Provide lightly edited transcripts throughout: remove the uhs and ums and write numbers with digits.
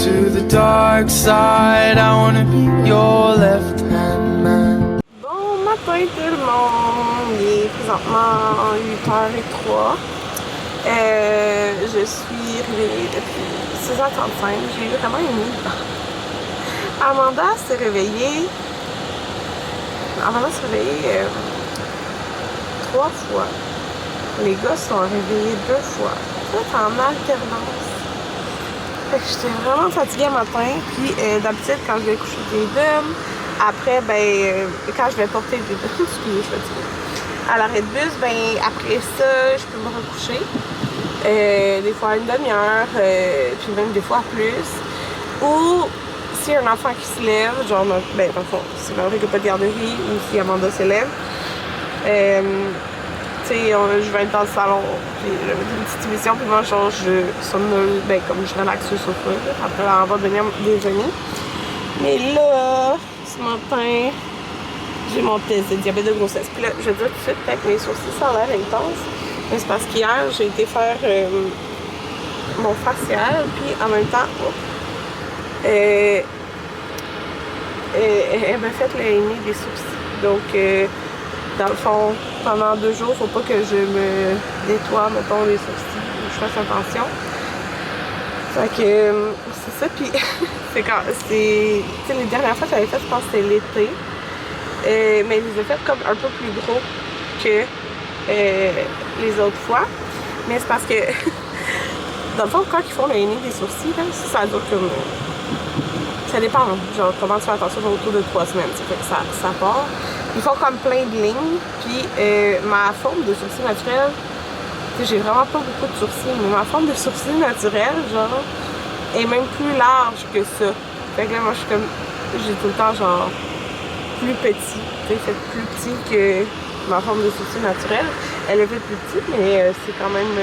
to the dark side. I wanna be your left hand man. Bon matin tout le monde, il est présentement 8h03. Je suis réveillée depuis 6h35, j'ai vraiment une nuit. Amanda s'est réveillée 3 fois. Les gars se sont réveillés 2 fois. Tout en alternance. Fait que j'étais vraiment fatiguée le matin. Puis d'habitude, quand je vais coucher des dames, après, quand je vais porter des dames, excusez, je suis fatiguée. À l'arrêt de bus, après ça, je peux me recoucher. Des fois une demi-heure, puis même des fois plus. Ou s'il y a un enfant qui se lève, genre, dans le fond, c'est vrai qu'il n'y a pas de garderie, ou si Amanda se lève, tu sais, je vais être dans le salon, puis je vais mettre une petite émission, puis moi, genre, je somnole, comme je relaxe sur le sofa, après avoir donné déjeuner. Mais là, ce matin, j'ai mon test de diabète de grossesse. Puis là, je vais dire tout de suite, peut-être mes sourcils, ça a l'air intense, mais c'est parce qu'hier, j'ai été faire mon facial, puis en même temps, elle m'a fait le henné des sourcils. Donc, dans le fond, pendant 2 jours, faut pas que je me nettoie, mettons, les sourcils, que je fasse attention. Fait que, c'est ça, puis c'est quand, tu sais, les dernières fois que j'avais fait, je pense que c'était l'été, mais je les ai fait comme un peu plus gros que les autres fois. Mais c'est parce que, dans le fond, quand ils font le henné des sourcils, là, ça dure comme... Ça dépend, genre, comment tu fais attention autour de 3 semaines, ça fait que ça part. Ils font comme plein de lignes, puis ma forme de sourcil naturel, tu sais, j'ai vraiment pas beaucoup de sourcils, mais ma forme de sourcil naturel, genre, est même plus large que ça. Fait que là, moi, je suis comme, j'ai tout le temps, genre, plus petit, tu sais, fait plus petit que ma forme de sourcil naturel. Elle est fait plus petite, mais c'est quand même,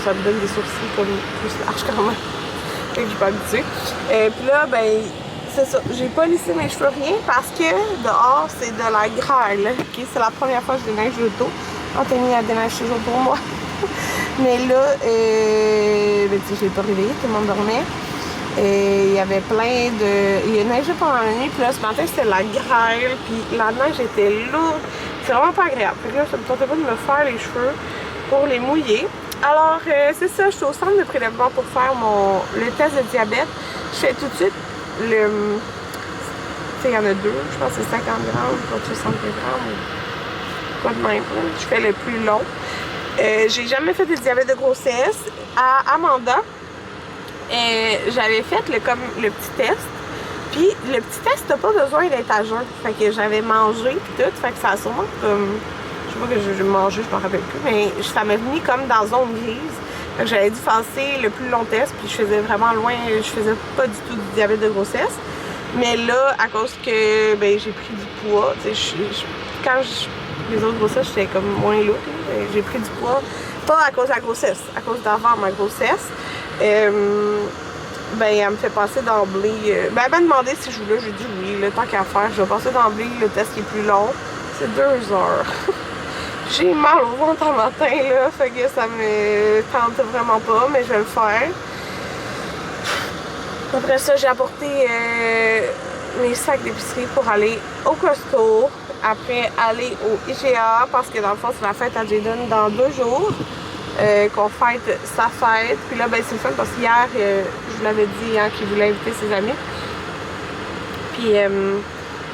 ça me donne des sourcils comme plus larges quand même. Fait que je suis pas habituée. Puis là, c'est ça. J'ai pas lissé mes cheveux, rien, parce que dehors, c'est de la grêle. Okay? C'est la première fois que je déneige l'auto. Anthony, elle déneige toujours pour moi. Mais là, tu sais, je l'ai pas réveillée, tout le monde dormait. Il y avait plein de... Il neigeait pendant la nuit, puis là, ce matin, c'était la grêle, puis la neige était lourde. C'est vraiment pas agréable. Fait que là, ça me tentait pas de me faire les cheveux pour les mouiller. Alors, c'est ça, je suis au centre de prélèvement pour faire le test de diabète. Je fais tout de suite le... Tu sais, il y en a 2, je pense que c'est 50 grammes contre 60 grammes ou quoi de même. Je fais le plus long. J'ai jamais fait de diabète de grossesse. À Amanda, j'avais fait le petit test. Puis, le petit test, t'as pas besoin d'être à jeun. Fait que j'avais mangé pis tout. Fait que ça a sûrement comme... Je sais pas que j'ai mangé, je m'en rappelle plus, mais ça m'a mis comme dans zone grise. Fait que j'avais dû passer le plus long test, puis je faisais vraiment loin, je faisais pas du tout du diabète de grossesse. Mais là, à cause que j'ai pris du poids, tu sais, les autres grossesses, j'étais comme moins lourde. J'ai pris du poids, pas à cause de la grossesse, à cause d'avant ma grossesse. Elle me fait passer d'emblée. Elle m'a demandé si je voulais, j'ai dit oui, le temps qu'à faire, je vais passer d'emblée le test qui est plus long. C'est 2 heures. J'ai mal au ventre en matin, là, fait que ça me tente vraiment pas, mais je vais le faire. Après ça, j'ai apporté mes sacs d'épicerie pour aller au Costco. Après, aller au IGA, parce que dans le fond, c'est la fête à Jaden dans 2 jours. Qu'on fête sa fête. Puis là, c'est le fun parce qu'hier, je vous l'avais dit, hein, qu'il voulait inviter ses amis. Puis...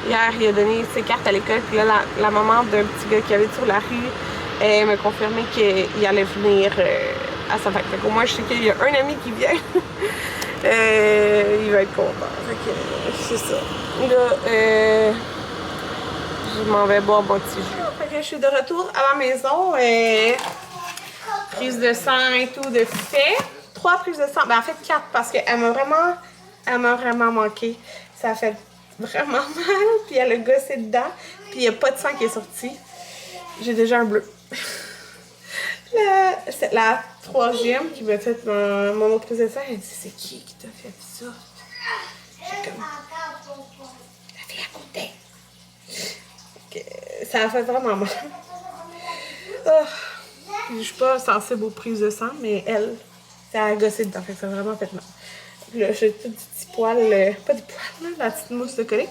hier, il a donné ses cartes à l'école, puis là, la maman d'un petit gars qui avait sur la rue, elle m'a confirmé qu'il allait venir à sa fête. Fait qu'au moins, je sais qu'il y a un ami qui vient. Il va être content. Fait que c'est ça. Là, je m'en vais boire mon petit jus. Fait que je suis de retour à la maison. Prise de sang et tout de fait. 3 prises de sang. En fait, 4 parce qu'elle m'a vraiment manqué. Ça a fait vraiment mal, puis elle a gossé dedans, puis il n'y a pas de sang qui est sorti. J'ai déjà un bleu. C'est la 3e qui m'a fait mon autre prise de sang. Elle dit, c'est qui t'a fait ça? J'ai comme... La fille à côté. Ça a fait vraiment mal. Oh. Je suis pas sensible aux prises de sang, mais elle, C'était à gosser dedans, fait que ça a vraiment fait mal. Là, j'ai tout du petit poil, pas du poil, là, la petite mousse de coller.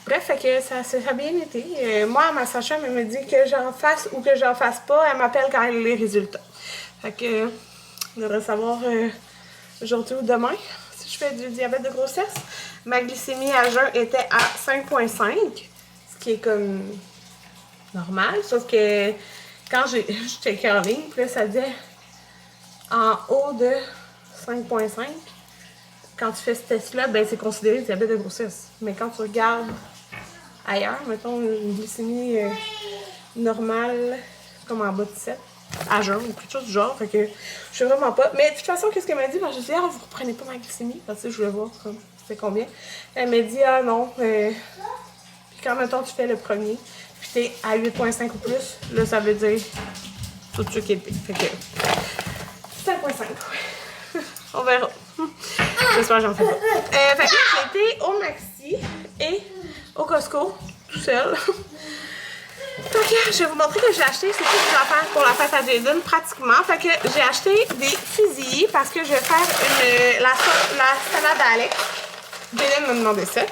Bref, fait que ça a bien été. Moi, ma sage-femme, elle me dit que j'en fasse ou que j'en fasse pas. Elle m'appelle quand elle a les résultats. Fait que, on devrait savoir aujourd'hui ou demain si je fais du diabète de grossesse. Ma glycémie à jeun était à 5,5, ce qui est comme normal, sauf que quand j'étais en ligne, puis là, ça disait en haut de 5,5. Quand tu fais ce test-là, ben c'est considéré diabète de grossesse. Mais quand tu regardes ailleurs, mettons une glycémie normale, comme en bas de 7, à jeun ou quelque chose du genre, fait que je sais vraiment pas. Mais de toute façon, qu'est-ce qu'elle m'a dit? Ben, je dis, ah, vous reprenez pas ma glycémie, parce que je voulais voir c'est combien. Elle m'a dit, ah non, puis quand mettons tu fais le premier, puis t'es à 8,5 ou plus, là ça veut dire tout ce qui est élevé. Fait que 5,5, ouais. On verra. J'espère que j'en fais pas. Fait que j'ai été au Maxi et au Costco, tout seul. Fait que je vais vous montrer que j'ai acheté, c'est tout des affaires pour la fête à Jaden, pratiquement. Fait que j'ai acheté des fusillés parce que je vais faire la salade à Alex. Jaden m'a demandé ça.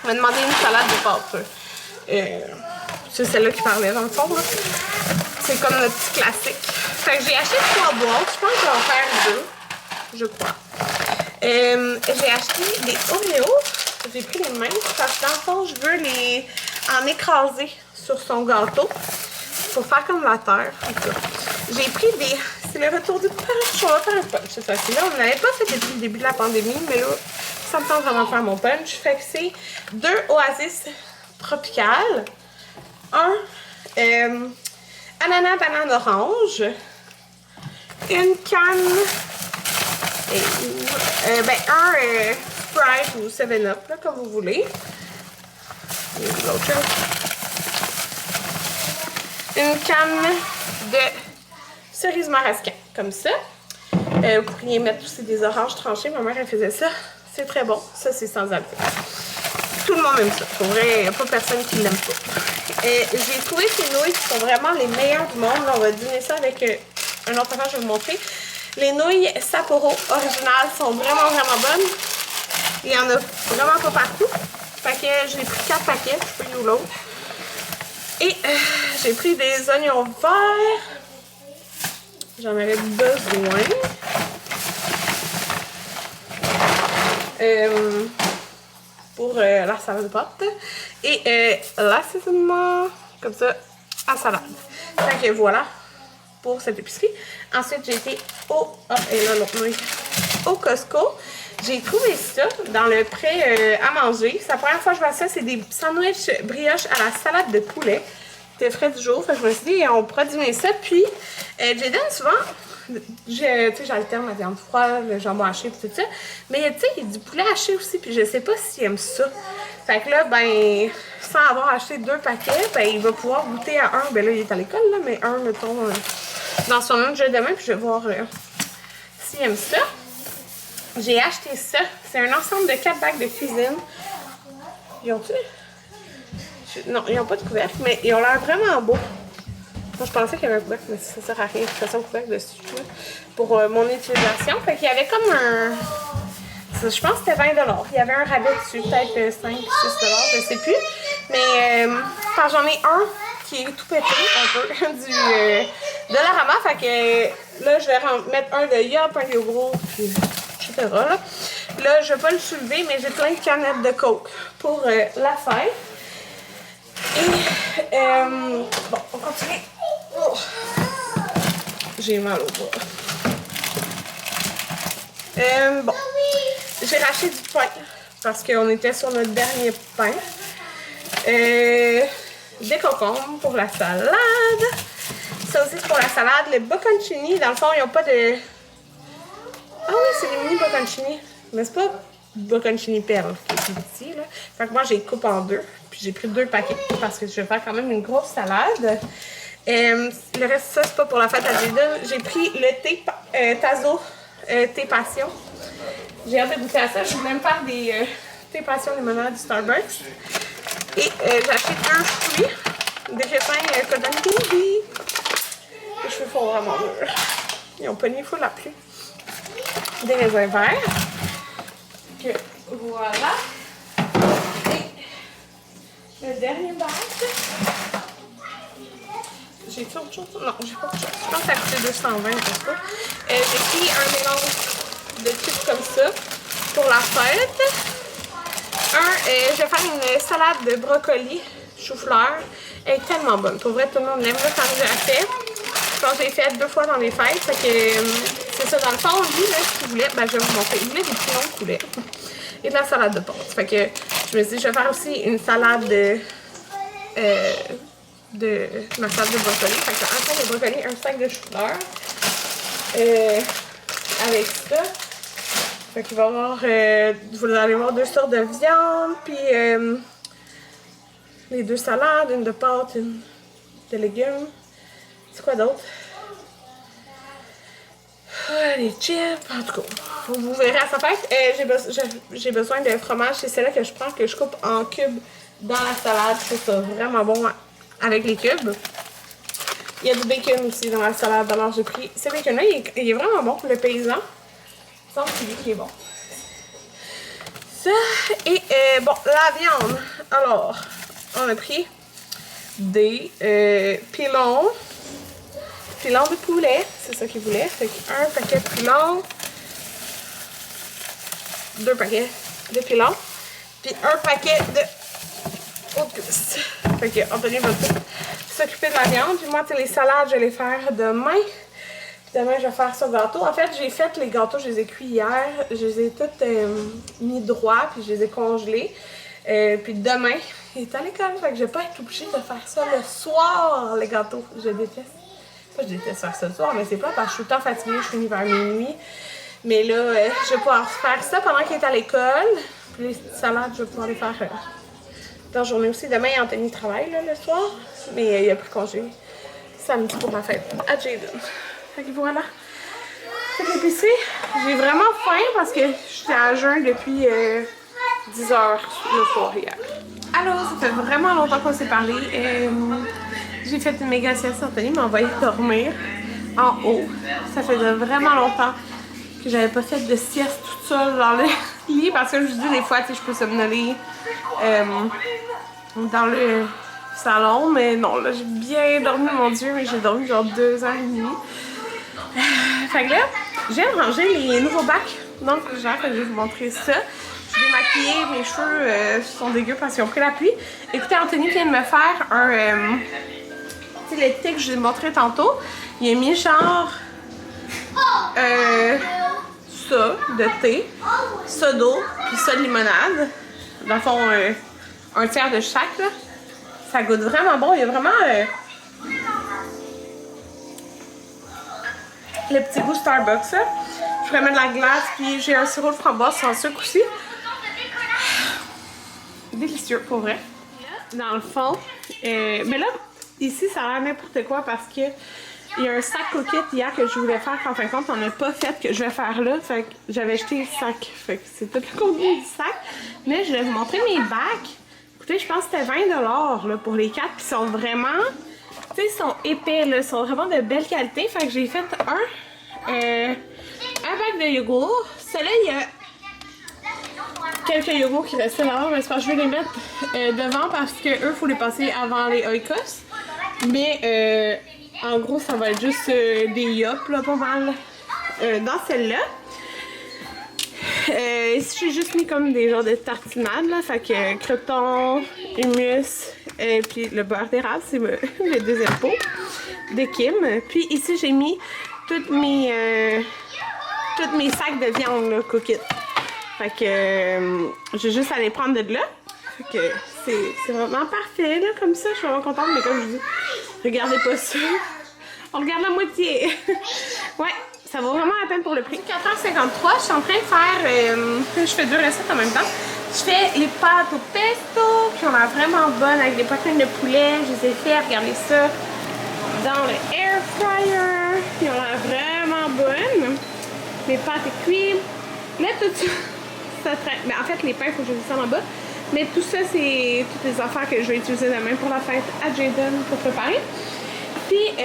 Il m'a demandé une salade de pâtes. C'est celle-là qui parlait dans le fond, là. C'est comme notre petit classique. Fait que j'ai acheté 3 boîtes. Je pense que je vais en faire 2. Je crois. J'ai acheté des Oreos. J'ai pris les mêmes parce que dans le fond, je veux les en écraser sur son gâteau pour faire comme la terre. J'ai pris des... C'est le retour du punch. On va faire un punch cette fois-ci. Là, on ne l'avait pas fait depuis le début de la pandémie, mais là, ça me tente vraiment de faire mon punch. Fait que c'est 2 Oasis tropicales, un ananas banane orange, une canne, un Sprite ou 7-Up, là, comme vous voulez. Et l'autre chose. Une canne de cerise marasquin, comme ça. Vous pourriez mettre aussi des oranges tranchées. Ma mère, elle faisait ça. C'est très bon. Ça, c'est sans alcool. Tout le monde aime ça. Pour vrai, il n'y a pas personne qui ne l'aime pas. J'ai trouvé ces nouilles qui sont vraiment les meilleures du monde. Là, on va dîner ça avec un autre affaire, je vais vous montrer. Les nouilles Sapporo originales sont vraiment, vraiment bonnes. Il n'y en a vraiment pas partout. Fait que j'ai pris 4 paquets, je peux y ou l'autre. Et j'ai pris des oignons verts. J'en avais besoin. Pour la salade de pâtes. Et l'assaisonnement, comme ça, à salade. Fait que voilà pour cette épicerie. Ensuite, j'ai été au Costco. J'ai trouvé ça dans le prêt à manger. C'est la première fois que je vois ça. C'est des sandwichs brioche à la salade de poulet. C'était frais du jour. Fait que je me suis dit, on pourrait dîner ça. Puis, Jaden, souvent, j'alterne la viande froide, le jambon haché et tout ça. Mais tu sais, il y a du poulet haché aussi. Puis, je sais pas s'il aime ça. Fait que là, ben, sans avoir acheté 2 paquets, ben, il va pouvoir goûter à un. Ben là, il est à l'école, là, mais un, mettons, dans son lunch de demain. Puis, je vais voir s'il aime ça. J'ai acheté ça. C'est un ensemble de 4 bacs de cuisine. Ils ont-tu? Non, ils n'ont pas de couvercle, mais ils ont l'air vraiment beaux. Moi, je pensais qu'il y avait un couvercle, mais ça sert à rien. De toute façon, couvercle dessus pour mon utilisation. Fait qu'il y avait comme un... Je pense que c'était 20 $. Il y avait un rabais dessus, peut-être 5 ou 6 $, je sais plus. Mais quand j'en ai un qui est tout pété, un peu, de la Rama. Fait que là, je vais mettre un de Yop, un de Yogourt, puis... etc. Là, je vais pas le soulever, mais j'ai plein de canettes de Coke pour la fête. Et, bon, on continue. Oh. J'ai mal au bras. Bon, j'ai racheté du pain parce qu'on était sur notre dernier pain. Des concombres pour la salade. Ça aussi, c'est pour la salade. Le bocconcini, dans le fond, ils n'ont pas de... Ah oui, c'est des mini bocconcini. Mais c'est pas bocconcini perle qui est petit, là. Fait que moi, j'ai coupe en 2. Puis j'ai pris 2 paquets parce que je vais faire quand même une grosse salade. Le reste, ça, c'est pas pour la fête à Jaden. J'ai pris le thé Tazo thé passion. J'ai hâte de goûter à ça. Je voulais me faire des thé passion limonade du Starbucks. Et j'ai acheté 2 fruits. Des raisins Cotton Candy. Les cheveux font vraiment mûrs. Ils ont pogné full la pluie. des raisins verts. Que voilà. Et le dernier bac. J'ai-tu autre chose? Non, j'ai pas autre chose. Je pense que ça a coûté 220, je pense pas. J'ai pris un mélange de chips comme ça pour la fête. Je vais faire une salade de brocoli, chou-fleur. Elle est tellement bonne. Pour vrai, tout le monde l'aime. Quand je l'ai fait, je pense que j'ai fait 2 fois dans les fêtes. Fait que c'est ça. Dans le fond, lui, là, ce qu'il voulait, ben, je vais vous montrer. Il voulait des pilons de poulet et de la salade de pâtes. Fait que je me suis dit, je vais faire aussi une salade de ma salade de brocoli. Fait que un sac de brocoli, un sac de chou-fleur. Avec ça. Fait qu'il va y avoir, vous allez voir 2 sortes de viande, puis les 2 salades, une de pâtes, une de légumes. C'est quoi d'autre? Les chips, en tout cas, vous verrez à sa fête. J'ai besoin de fromage, c'est celle-là que je prends, que je coupe en cubes dans la salade. C'est ça, vraiment bon avec les cubes. Il y a du bacon aussi dans la salade, alors j'ai pris ce bacon-là. Il est vraiment bon, le paysan. Il semble qu'il est bon. Ça, et bon, la viande. Alors, on a pris des pilons de poulet. C'est ça qu'il voulait. Fait un paquet de pilons. 2 paquets de pilons. Puis un paquet de haute cuisse. Fait que Anthony va tout s'occuper de la viande. Puis moi, les salades, je vais les faire demain. Demain, je vais faire ça gâteau. En fait, j'ai fait les gâteaux, je les ai cuits hier. Je les ai toutes mis droits, puis je les ai congelés. Puis demain, il est à l'école, fait que je vais pas être obligée de faire ça le soir, les gâteaux. Je déteste. Pas je déteste faire ça le soir, mais c'est pas parce que je suis tout le temps fatiguée, je finis vers minuit. Mais là, je vais pouvoir faire ça pendant qu'il est à l'école. Puis les salades, je vais pouvoir les faire dans la journée aussi. Demain, Anthony travaille là, le soir, mais il a pris congé samedi pour ma fête à Jaden. Fait que voilà. Fait que l'épicerie, j'ai vraiment faim parce que j'étais à jeun depuis 10 h le soir hier. Alors, ça fait vraiment longtemps qu'on s'est parlé. J'ai fait une méga sieste. Anthony m'a envoyé dormir en haut. Ça faisait vraiment longtemps que j'avais pas fait de sieste toute seule dans le lit parce que je dis des fois, tu sais, je peux somnoler dans le salon, mais non, là, j'ai bien dormi, mon Dieu, mais j'ai dormi genre 2h30. Fait que là, j'ai rangé les nouveaux bacs dans le frigidaire, je vais vous montrer ça. Je suis démaquillée, mes cheveux sont dégueux parce qu'ils ont pris la pluie. Écoutez, Anthony vient de me faire un... tu sais, le thé que je vous ai montré tantôt. Il a mis genre... ça, de thé, ça d'eau, puis ça de limonade. Dans le fond, un tiers de chaque, là. Ça goûte vraiment bon. Il y a vraiment... le petit goût Starbucks, là. Je pourrais mettre de la glace, puis j'ai un sirop de framboise sans sucre aussi. Délicieux, pour vrai. Dans le fond, mais là, ici, ça a l'air n'importe quoi parce que il y a un sac coquette hier que je voulais faire qu'en fin de compte, on n'a pas fait, que je vais faire là. Fait que j'avais jeté le sac. Fait que c'est tout le contenu du sac. Mais je vais vous montrer mes bacs. Écoutez, je pense que c'était 20 $ là, pour les 4. Puis ils sont vraiment... tu sais, ils sont épais, là. Ils sont vraiment de belle qualité. Fait que j'ai fait un bac de yogourt. Celui-là, il y a quelques yogourts qui restaient là-bas. Mais c'est parce que je vais les mettre devant parce que eux, il faut les passer avant les oikos. Mais en gros, ça va être juste des yops, là, pas mal dans celle-là. Ici, j'ai juste mis comme des genres de tartinades, là. Fait que croûtons, hummus, puis le beurre d'érable, c'est le deuxième pot de Kim. Puis ici, j'ai mis toutes mes sacs de viande, là, coquette. Fait que j'ai juste à les prendre de là. Fait que c'est vraiment parfait, là, comme ça. Je suis vraiment contente, mais comme je dis, regardez pas ça. On regarde la moitié. Ouais. Ça vaut vraiment la peine pour le prix. 4h53, je suis en train de faire... je fais 2 recettes en même temps. Je fais les pâtes au pesto, qui ont l'air vraiment bonnes avec des poitrines de poulet. Je les ai fait, regardez ça, dans le air fryer. Ils ont l'air vraiment bonnes. Les pâtes est cuites. Là, tout ça... Mais en fait, les pains, il faut que je les descende en bas. Mais tout ça, c'est toutes les affaires que je vais utiliser demain pour la fête à Jaden pour préparer. Puis...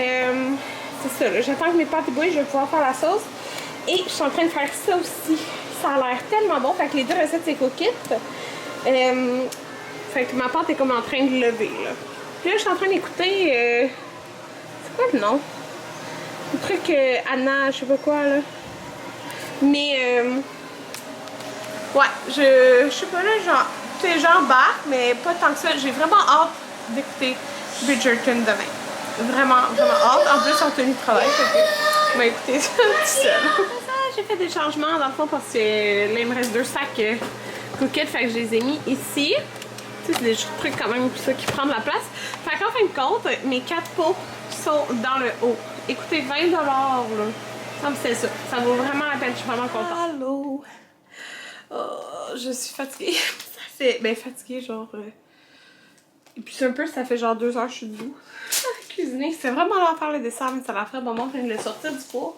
c'est ça, j'attends que mes pâtes ébouillent, je vais pouvoir faire la sauce. Et je suis en train de faire ça aussi. Ça a l'air tellement bon. Fait que les deux recettes, c'est Cookit. Fait que ma pâte est comme en train de lever, là. Puis là, je suis en train d'écouter... c'est quoi le nom? Le truc Anna, je sais pas quoi, là. Mais... ouais, je sais pas, là, genre... C'est genre bas, mais pas tant que ça. J'ai vraiment hâte d'écouter Bridgerton demain. Vraiment, vraiment hâte. En plus, en tenue de travail, fait que je vais écouter ça tout seul. J'ai fait des changements dans le fond parce que là, il me reste 2 sacs Cookit, fait que je les ai mis ici. Tu sais, c'est des trucs quand même ça qui prennent la place. Fait qu'en fin de compte, mes 4 pots sont dans le haut. Écoutez, 20$ là. Comme c'est ça. Ça vaut vraiment la peine, je suis vraiment contente. Allô! Oh, je suis fatiguée. Ça fait. Ben, fatiguée, genre. Et puis, un peu, ça fait genre 2 heures que je suis debout. Cuisiner. C'est vraiment long à faire le dessert, mais ça l'a fait bon moment de le sortir du four.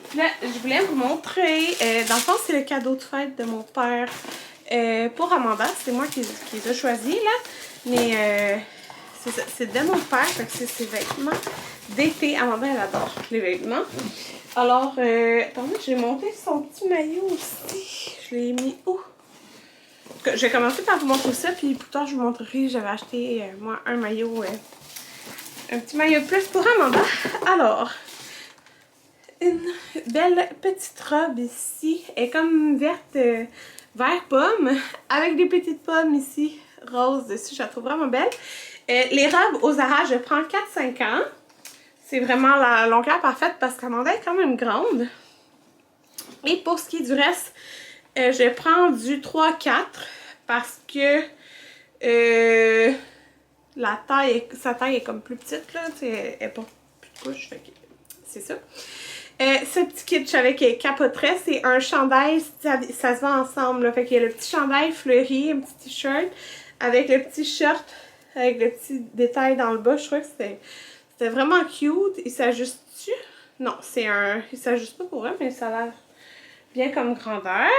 Puis là, je voulais vous montrer. Dans le fond, c'est le cadeau de fête de mon père pour Amanda. C'est moi qui les ai choisis, là. Mais c'est de mon père, fait que c'est ses vêtements d'été. Amanda, elle adore les vêtements. Alors, attendez, j'ai monté son petit maillot aussi. Je l'ai mis où? Je vais commencer par vous montrer ça, puis plus tard, je vous montrerai. J'avais acheté, moi, un maillot, un petit maillot de plus pour Amanda. Alors, une belle petite robe ici. Elle est comme verte, vert pomme, avec des petites pommes ici, roses dessus. Je la trouve vraiment belle. Les robes aux Zara, je prends 4-5 ans. C'est vraiment la longueur parfaite parce qu'Amanda est quand même grande. Et pour ce qui est du reste, je prends du 3-4 parce que sa taille est comme plus petite, là. Elle n'est pas plus de couche, fait que c'est ça. Ce petit kit, je savais qu'il capoterait. C'est un chandail, ça se vend ensemble, là. Fait qu'il y a le petit chandail fleuri, un petit t-shirt avec le petit short, avec le petit détail dans le bas. Je crois que c'était vraiment cute. Il s'ajuste-tu? Non, il s'ajuste pas pour vrai, mais ça a l'air bien comme grandeur.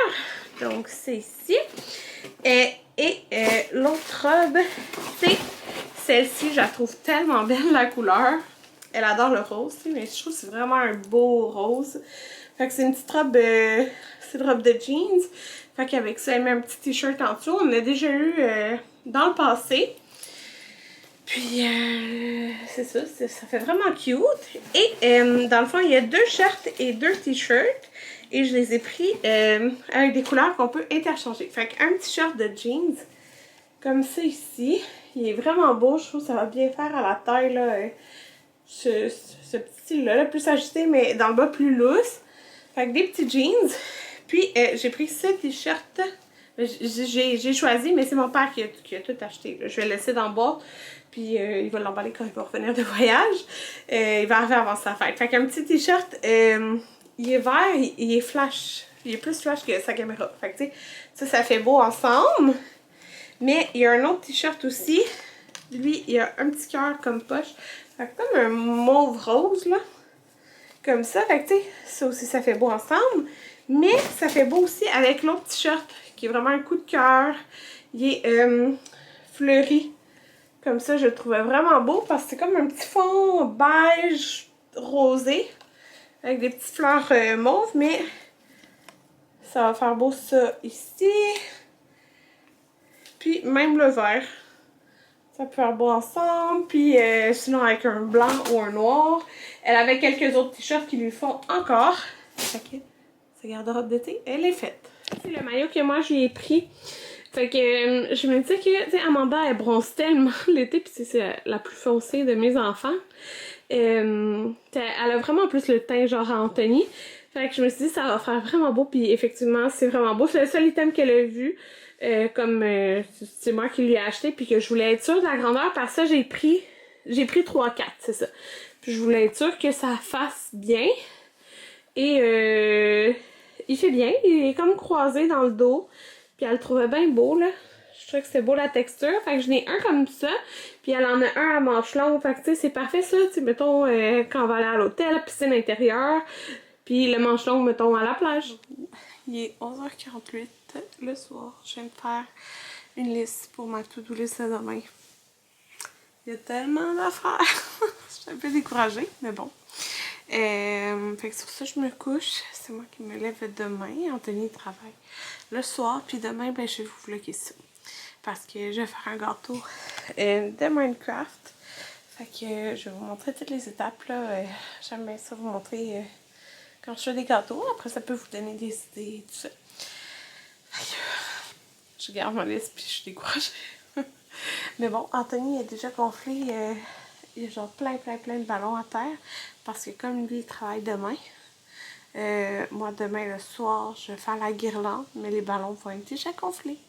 Donc, c'est ici. Et l'autre robe, c'est celle-ci. Je la trouve tellement belle, la couleur. Elle adore le rose, mais je trouve que c'est vraiment un beau rose. Fait que c'est une petite robe, c'est une robe de jeans. Fait qu'avec ça, elle met un petit t-shirt en dessous. On a déjà eu dans le passé. Puis, c'est ça, ça fait vraiment cute. Et dans le fond, il y a 2 shirts et 2 t-shirts. Et je les ai pris avec des couleurs qu'on peut interchanger. Fait qu'un petit shirt de jeans, comme ça ici. Il est vraiment beau, je trouve que ça va bien faire à la taille, là. Ce petit style-là, plus ajusté, mais dans le bas plus loose. Fait que des petits jeans. Puis, j'ai pris ce t-shirt. J'ai choisi, mais c'est mon père qui a tout acheté. Là. Je vais le laisser dans le boîte. Puis, il va l'emballer quand il va revenir de voyage. Il va arriver avant sa fête. Fait qu'un petit t-shirt, il est vert, il est flash. Il est plus flash que sa caméra. Fait que, tu sais, ça fait beau ensemble. Mais il y a un autre t-shirt aussi. Lui, il y a un petit cœur comme poche. Fait que comme un mauve rose, là. Comme ça. Fait que, tu sais, ça aussi, ça fait beau ensemble. Mais ça fait beau aussi avec l'autre t-shirt, qui est vraiment un coup de cœur. Il est fleuri. Comme ça, je le trouvais vraiment beau parce que c'est comme un petit fond beige rosé. Avec des petites fleurs mauves, mais ça va faire beau ça ici. Puis même le vert. Ça peut faire beau ensemble. Puis sinon avec un blanc ou un noir. Elle avait quelques autres t-shirts qui lui font encore. Fait que sa garde-robe d'été, elle est faite. C'est le maillot que moi j'ai pris. Fait que je me disais que, tu sais, Amanda, elle bronze tellement l'été, puis c'est la plus foncée de mes enfants. Elle a vraiment plus le teint genre Anthony. Fait que je me suis dit, ça va faire vraiment beau, puis effectivement, c'est vraiment beau. C'est le seul item qu'elle a vu, c'est moi qui lui ai acheté, puis que je voulais être sûre de la grandeur, parce que j'ai pris 3-4, c'est ça. Puis je voulais être sûre que ça fasse bien. Et il fait bien, il est comme croisé dans le dos. Puis elle le trouvait bien beau, là. Je trouvais que c'était beau la texture. Fait que j'en ai un comme ça. Puis elle en a un à manches longues. Fait que tu sais, c'est parfait ça. Tu sais, mettons, quand on va aller à l'hôtel, piscine intérieure. Puis le manche long, mettons, à la plage. Il est 11h48 le soir. Je viens de faire une liste pour ma to-do list de demain. Il y a tellement d'affaires. Je suis un peu découragée, mais bon. Fait que sur ça, je me couche. C'est moi qui me lève demain. Anthony travaille le soir. Puis demain, ben, je vais vous vlogger ça. Parce que je vais faire un gâteau de Minecraft. Fait que je vais vous montrer toutes les étapes. J'aime bien ça vous montrer quand je fais des gâteaux. Après, ça peut vous donner des idées et tout ça. Fait que je garde ma liste puis je suis découragée. Mais bon, Anthony a déjà gonflé. Il y a genre plein de ballons à terre. Parce que comme lui, il travaille demain. Moi, demain, le soir, je vais faire la guirlande. Mais les ballons vont être déjà gonflés.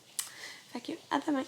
Fait que, à demain.